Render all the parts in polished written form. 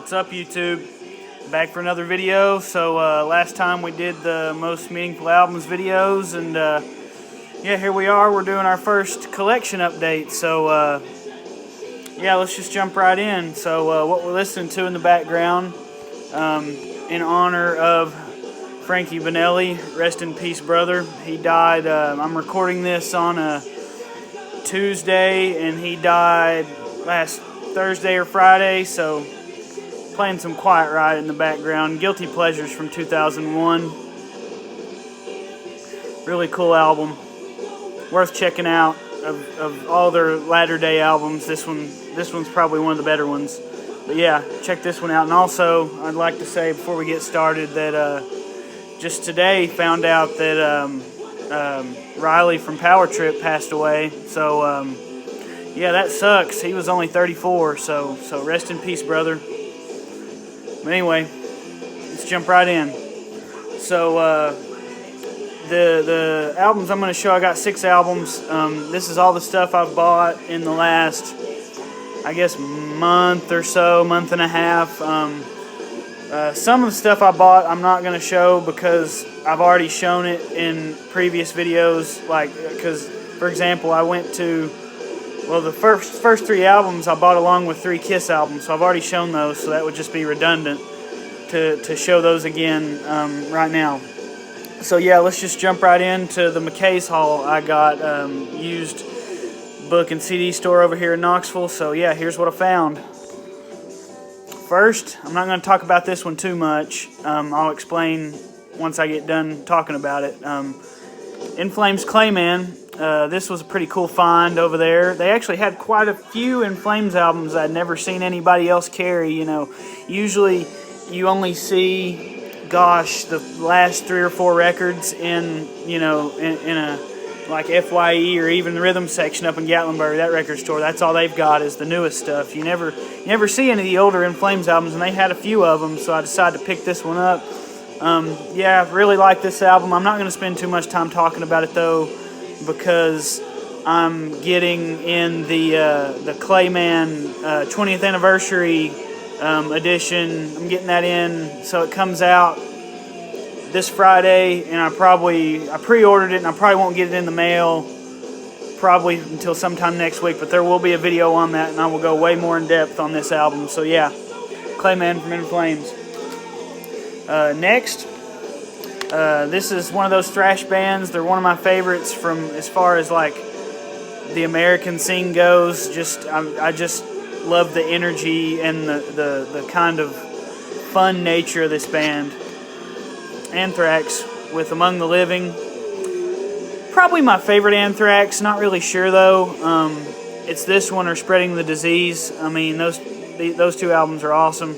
What's up, YouTube? Back for another video. So last time we did the most meaningful albums videos, and yeah, here we are. We're doing our first collection update. So yeah, let's just jump right in. So what we're listening to in the background, in honor of Frankie Banelli, rest in peace, brother. He died. I'm recording this on a Tuesday, and he died last Thursday or Friday. So playing some Quiet Riot in the background. Guilty Pleasures from 2001. Really cool album. Worth checking out. Of all their latter day albums, this one's probably one of the better ones. But yeah, check this one out. And also, I'd like to say before we get started that just today found out that Riley from Power Trip passed away. So yeah, that sucks. He was only 34. So rest in peace, brother. But anyway, let's jump right in. So the albums I'm going to show, I got 6 albums. This is all the stuff I've bought in the last, I guess, month or so, month and a half. Some of the stuff I bought I'm not going to show because I've already shown it in previous videos. Like, because, for example, I went to, well, the first 3 albums I bought along with 3 Kiss albums, so I've already shown those, so that would just be redundant to show those again right now. So yeah, let's just jump right into the McKay's haul. I got used book and CD store over here in Knoxville. So yeah, here's what I found. First, I'm not going to talk about this one too much. I'll explain once I get done talking about it. In Flames Clayman. This was a pretty cool find over there. They actually had quite a few In Flames albums I'd never seen anybody else carry. You know, usually you only see, gosh, the last 3 or 4 records in, you know, in a like FYE or even the rhythm section up in Gatlinburg, that record store. That's all they've got is the newest stuff. You never see any of the older In Flames albums, and they had a few of them, so I decided to pick this one up. Yeah, I really like this album. I'm not going to spend too much time talking about it though, because I'm getting in the Clayman 20th anniversary edition. I'm getting that in, so it comes out this Friday, and I pre-ordered it, and I probably won't get it in the mail probably until sometime next week, but there will be a video on that, and I will go way more in depth on this album. So yeah, Clayman from In Flames. Next, this is one of those thrash bands. They're one of my favorites from as far as like the American scene goes. I just love the energy and the kind of fun nature of this band. Anthrax with Among the Living. Probably my favorite Anthrax. Not really sure though. It's this one or Spreading the Disease. I mean, those 2 albums are awesome.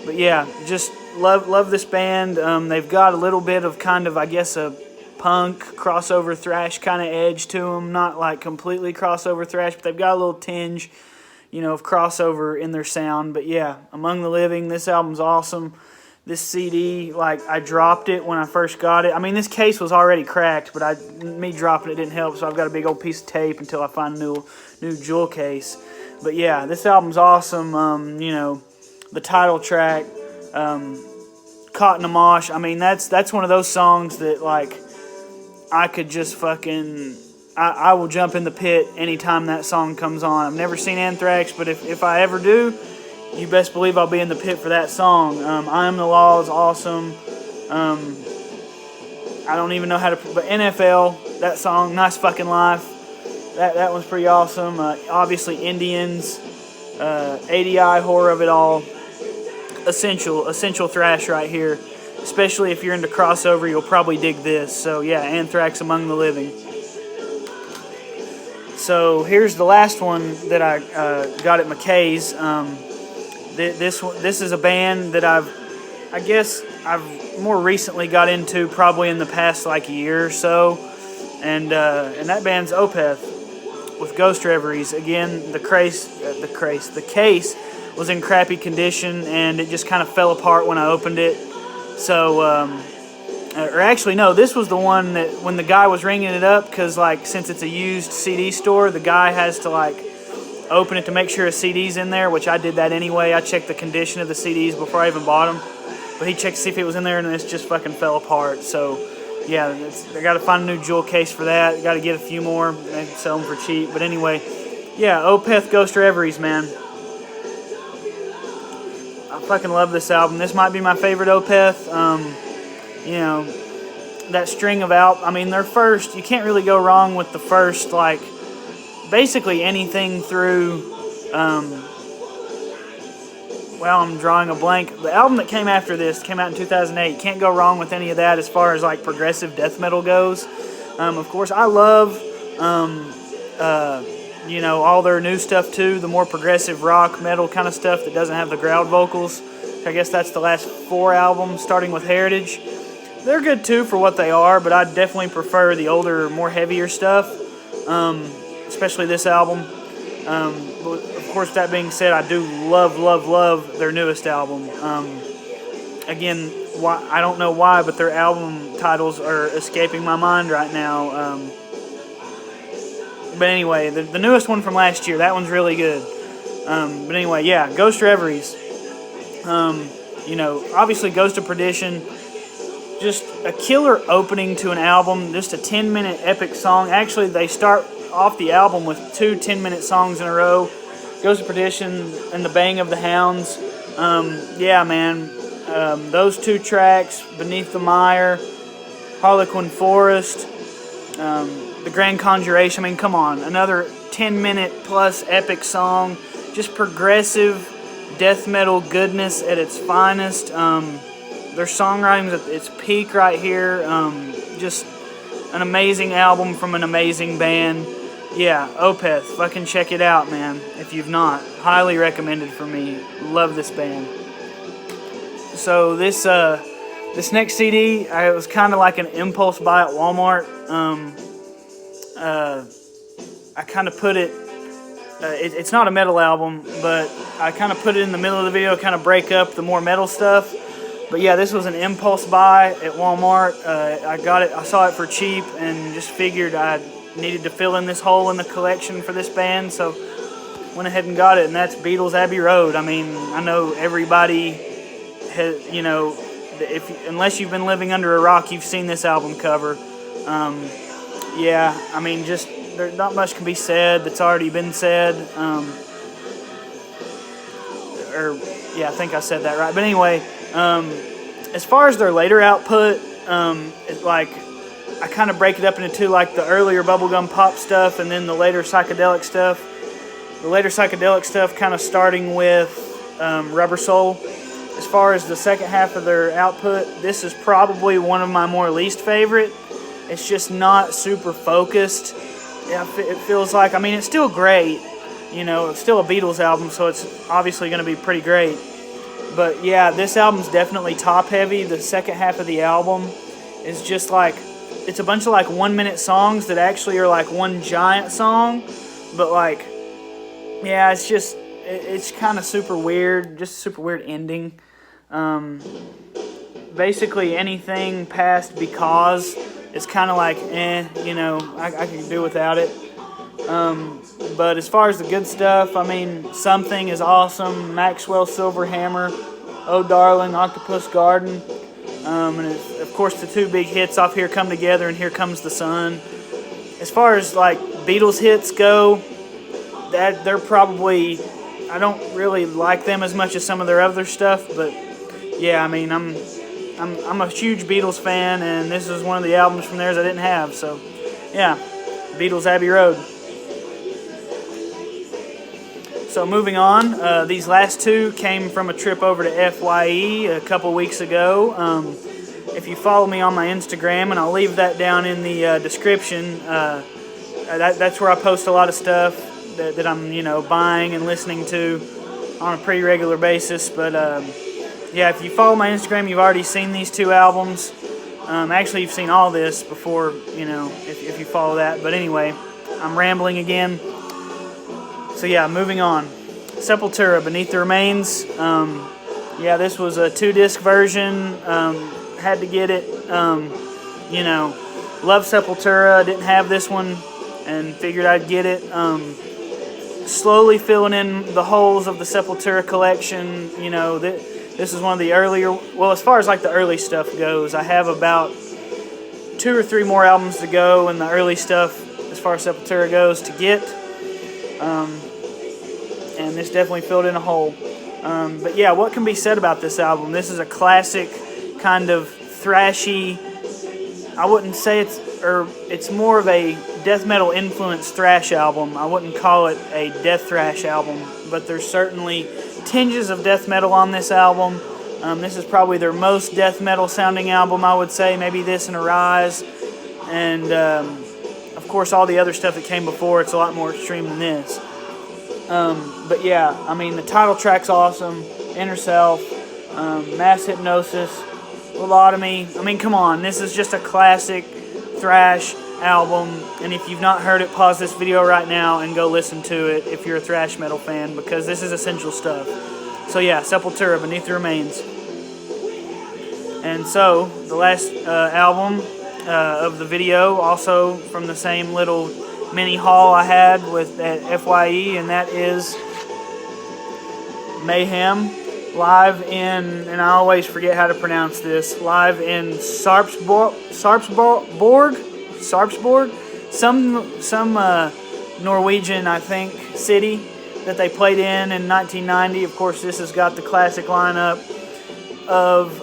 But yeah, just love this band. They've got a little bit of kind of, I guess, a punk crossover thrash kind of edge to them. Not like completely crossover thrash, but they've got a little tinge, you know, of crossover in their sound. But yeah, Among the Living, this album's awesome. This CD, like, I dropped it when I first got it. I mean, this case was already cracked, but me dropping it didn't help, so I've got a big old piece of tape until I find a new jewel case. But yeah, this album's awesome. You know, the title track, Caught in a Mosh. I mean, that's one of those songs that, like, I could just fucking, I will jump in the pit anytime that song comes on. I've never seen Anthrax, but if I ever do, you best believe I'll be in the pit for that song. I Am the Law is awesome. I don't even know how to, but NFL, that song, Nice Fucking Life, that one's pretty awesome. Obviously Indians, ADI, Horror of It All. Essential thrash right here. Especially if you're into crossover, you'll probably dig this. So yeah, Anthrax, Among the Living. So here's the last one that I got at McKay's. This is a band that I guess I've more recently got into, probably in the past like year or so, and that band's Opeth with Ghost Reveries. Again, the case was in crappy condition, and it just kind of fell apart when I opened it. So, or actually no, this was the one that when the guy was ringing it up, because like since it's a used CD store, the guy has to like open it to make sure a CD's in there, which I did that anyway. I checked the condition of the CDs before I even bought them. But he checked to see if it was in there, and it just fucking fell apart. So, yeah, I got to find a new jewel case for that. Got to get a few more and sell them for cheap. But anyway, yeah, Opeth Ghost Reveries, man. I fucking love this album. This might be my favorite Opeth. You know, that string of I mean, their first, you can't really go wrong with the first, like, basically anything through, well, I'm drawing a blank. The album that came after this came out in 2008. Can't go wrong with any of that as far as, like, progressive death metal goes. Of course, I love, you know, all their new stuff, too. The more progressive rock, metal kind of stuff that doesn't have the growled vocals. I guess that's the last 4 albums, starting with Heritage. They're good, too, for what they are, but I definitely prefer the older, more heavier stuff, especially this album. Of course, that being said, I do love their newest album. Again, I don't know why, but their album titles are escaping my mind right now. But anyway, the newest one from last year, that one's really good. But anyway, yeah, Ghost Reveries. You know, obviously Ghost of Perdition, just a killer opening to an album, just a 10-minute epic song. Actually, they start off the album with 2 10-minute songs in a row, Ghost of Perdition and The Baying of the Hounds. Yeah, man, those 2 tracks, Beneath the Mire, Harlequin Forest, The Grand Conjuration. I mean, come on, another 10-minute plus epic song, just progressive death metal goodness at its finest. Their songwriting's at its peak right here. Just an amazing album from an amazing band. Yeah, Opeth, fucking check it out, man. If you've not, highly recommended for me. Love this band. So this next CD, it was kind of like an impulse buy at Walmart. I kind of put it. It's not a metal album, but I kind of put it in the middle of the video, kind of break up the more metal stuff. But yeah, this was an impulse buy at Walmart. I got it. I saw it for cheap and just figured I needed to fill in this hole in the collection for this band, so went ahead and got it. And that's Beatles' Abbey Road. I mean, I know everybody has, you know, unless you've been living under a rock, you've seen this album cover. Yeah, I mean, just there's not much can be said that's already been said. Yeah, I think I said that right. But anyway. As far as their later output, it's like I kind of break it up into 2, like the earlier bubblegum pop stuff and then the later psychedelic stuff. The later psychedelic stuff kind of starting with Rubber Soul. As far as the second half of their output, this is probably one of my more least favorite. It's just not super focused. Yeah, it feels like, I mean, it's still great. You know, it's still a Beatles album, so it's obviously going to be pretty great. But yeah, this album's definitely top heavy. The second half of the album is just like, it's a bunch of like 1-minute songs that actually are like one giant song. But like, yeah, it's just, it's kind of super weird, just a super weird ending. Basically anything past Because is kind of like, you know, I could do without it. But as far as the good stuff, I mean, Something is awesome. Maxwell Silverhammer, Oh Darling, Octopus Garden. And of course the 2 big hits off Here Come Together and Here Comes the Sun. As far as like Beatles hits go, that they're probably, I don't really like them as much as some of their other stuff, but yeah, I mean, I'm a huge Beatles fan, and this is one of the albums from theirs I didn't have, so yeah, Beatles Abbey Road. So moving on, these last 2 came from a trip over to FYE a couple weeks ago. If you follow me on my Instagram, and I'll leave that down in the description, that's where I post a lot of stuff that I'm, you know, buying and listening to on a pretty regular basis. But yeah, if you follow my Instagram, you've already seen these 2 albums. Actually, you've seen all this before, you know, if you follow that. But anyway, I'm rambling again. So yeah, moving on. Sepultura, Beneath the Remains. Yeah, this was a 2-disc version. Had to get it. You know, love Sepultura. Didn't have this one, and figured I'd get it. slowly filling in the holes of the Sepultura collection. You know, this is one of the earlier, well, as far as like the early stuff goes, I have about 2 or 3 more albums to go in the early stuff as far as Sepultura goes to get. And this definitely filled in a hole. But yeah, what can be said about this album? This is a classic kind of thrashy, I wouldn't say it's more of a death metal influenced thrash album. I wouldn't call it a death thrash album, but there's certainly tinges of death metal on this album. This is probably their most death metal sounding album, I would say. Maybe this and Arise. And of course all the other stuff that came before, it's a lot more extreme than this. But yeah, I mean, the title track's awesome. Inner Self, Mass Hypnosis, Lobotomy. I mean, come on, this is just a classic thrash album, and if you've not heard it, pause this video right now and go listen to it if you're a thrash metal fan, because this is essential stuff. So yeah, Sepultura, Beneath the Remains. And so, the last album of the video, also from the same little mini haul I had with at FYE, and that is Mayhem, live in, and I always forget how to pronounce this, live in Sarpsborg, some Norwegian, I think, city that they played in 1990. Of course, this has got the classic lineup of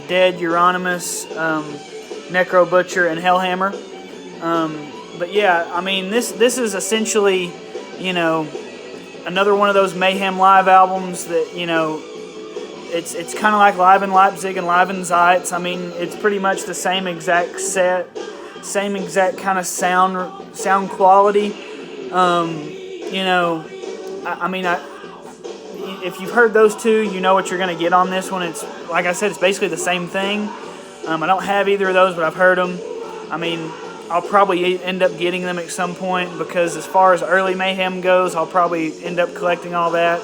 Dead, Euronymous, Necro Butcher, and Hellhammer. But yeah, I mean, this is essentially, you know, another one of those Mayhem live albums that, you know, it's kind of like Live in Leipzig and Live in Zeitz. I mean, it's pretty much the same exact set, same exact kind of sound quality. You know, I mean, if you've heard those two, you know what you're going to get on this one. It's, like I said, it's basically the same thing. I don't have either of those, but I've heard them. I mean, I'll probably end up getting them at some point, because as far as early Mayhem goes, I'll probably end up collecting all that.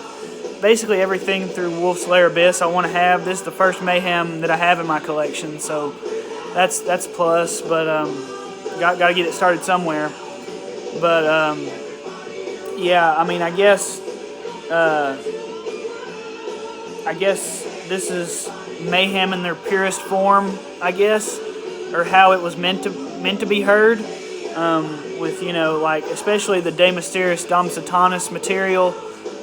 Basically everything through Wolf's Lair Abyss I want to have. This is the first Mayhem that I have in my collection, so that's plus, but got to get it started somewhere. But yeah, I mean, I guess this is Mayhem in their purest form, I guess, or how it was meant to be heard, with, you know, like, especially the De Mysteriis Dom Satanas material,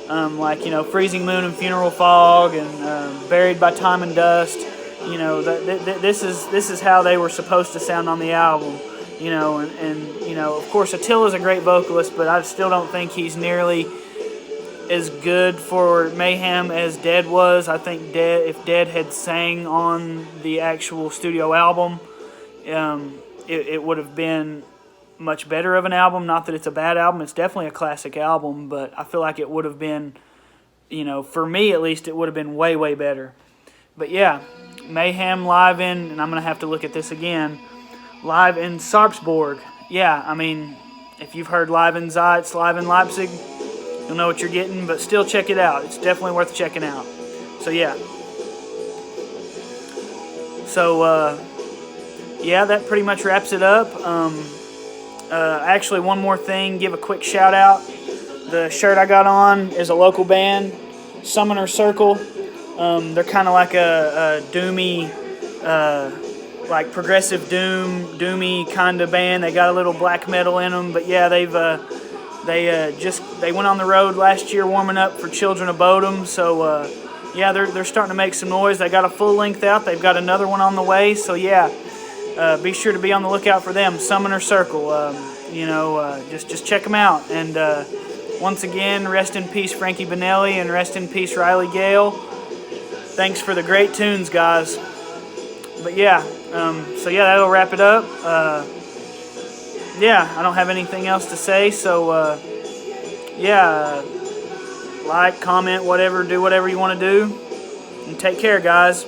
like, you know, Freezing Moon and Funeral Fog, and Buried by Time and Dust. You know, this is how they were supposed to sound on the album. You know, and you know, of course, Attila's a great vocalist, but I still don't think he's nearly as good for Mayhem as Dead was. I think if Dead had sang on the actual studio album, it would have been much better of an album. Not that it's a bad album, it's definitely a classic album, but I feel like it would have been, you know, for me at least, it would have been way, way better. But yeah, Mayhem live in, and I'm going to have to look at this again, live in Sarpsborg. Yeah, I mean, if you've heard Live in Zeitz, Live in Leipzig, you'll know what you're getting, but still check it out. It's definitely worth checking out. So yeah. So, yeah, that pretty much wraps it up. Actually, one more thing, give a quick shout out. The shirt I got on is a local band, Summoner Circle. They're kind of like a doomy, like progressive doomy kind of band. They got a little black metal in them, but yeah, they went on the road last year warming up for Children of Bodom. So yeah, they're starting to make some noise. They got a full length out. They've got another one on the way. So yeah. Be sure to be on the lookout for them, Summoner Circle. You know, just check them out. And once again, rest in peace, Frankie Benelli, and rest in peace, Riley Gale. Thanks for the great tunes, guys. But yeah, so yeah, that'll wrap it up. Yeah, I don't have anything else to say. So yeah, like, comment, whatever, do whatever you want to do, and take care, guys.